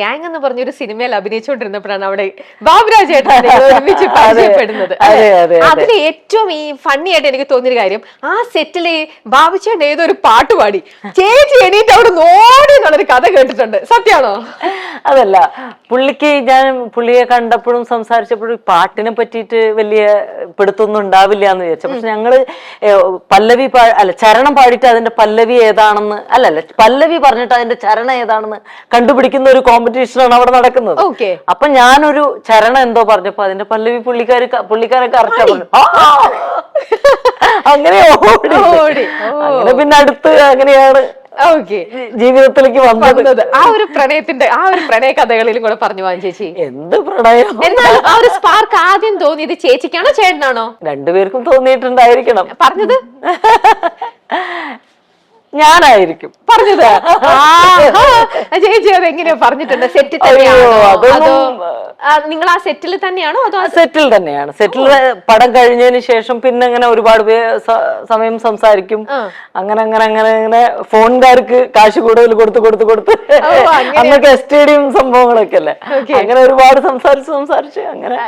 Gang എന്ന് പറഞ്ഞൊരു സിനിമയിൽ അഭിനയിച്ചുകൊണ്ടിരുന്നപ്പോഴാണ് അവിടെ ബാബുരാജ് ചേട്ടനെ ഒരുമിച്ച് പരിചയപ്പെടുന്നത്. അതിൽ ഏറ്റവും ഈ ഫണ്ണി ആയിട്ട് എനിക്ക് തോന്നിയൊരു കാര്യം, ആ സെറ്റില് ബാബുചേട്ടൻ ഏതൊരു പാട്ട് പാടി ചേച്ചി എണീറ്റ് അവിടെ നോടി എന്നുള്ളൊരു കഥ കേട്ടിട്ടുണ്ട്. സത്യമാണോ? അതല്ല, പുള്ളിയെ കണ്ടപ്പോഴും സംസാരിച്ചപ്പോഴും പാട്ടിനെ പറ്റിയിട്ട് വലിയ പിടുത്തൊന്നും ഉണ്ടാവില്ല എന്ന് വിചാരിച്ചു. പക്ഷെ ഞങ്ങള് പല്ലവി ചരണം പാടിയിട്ട് അതിന്റെ പല്ലവി ഏതാണെന്ന് പല്ലവി പറഞ്ഞിട്ട് അതിന്റെ ചരണം ഏതാണെന്ന് കണ്ടുപിടിക്കുന്ന ഒരു കോമ്പറ്റീഷനാണ് അവിടെ നടക്കുന്നത്. അപ്പൊ ഞാനൊരു ചരണം എന്തോ പറഞ്ഞപ്പോ അതിന്റെ പല്ലവി പുള്ളിക്കാരെ കറക്റ്റാ പറഞ്ഞു. അങ്ങനെ ഓടി. അങ്ങനെ പിന്നെ അടുത്ത് അങ്ങനെയാണ് ജീവിതത്തിലേക്ക് വന്നത്. ആ ഒരു പ്രണയ കഥകളിലും കൂടെ പറഞ്ഞു പോവാൻ ചേച്ചി. എന്ത് പ്രണയം! എന്നാൽ ആ ഒരു സ്പാർക്ക് ആദ്യം തോന്നിയത് ചേച്ചിക്കാണോ ചേട്ടനാണോ? രണ്ടുപേർക്കും തോന്നിയിട്ടുണ്ടായിരിക്കണം. പറഞ്ഞത് ഞാനായിരിക്കും പറഞ്ഞത്. ചേച്ചി അതെങ്ങനെയാ പറഞ്ഞിട്ടുണ്ട്? സെറ്റിൽ തന്നെയാണോ അതോ നിങ്ങൾ ആ സെറ്റിൽ തന്നെയാണോ അതോ? സെറ്റിൽ തന്നെയാണ്. സെറ്റിൽ പടം കഴിഞ്ഞതിന് ശേഷം പിന്നെ അങ്ങനെ ഒരുപാട് സമയം സംസാരിക്കും. അങ്ങനെ ഫോൺകാർക്ക് കാശ് കൂടുതൽ കൊടുത്ത് അന്നൊക്കെ സ്റ്റേഡിയം സംഭവങ്ങളൊക്കെ അല്ലേ, അങ്ങനെ ഒരുപാട് സംസാരിച്ച് അങ്ങനെ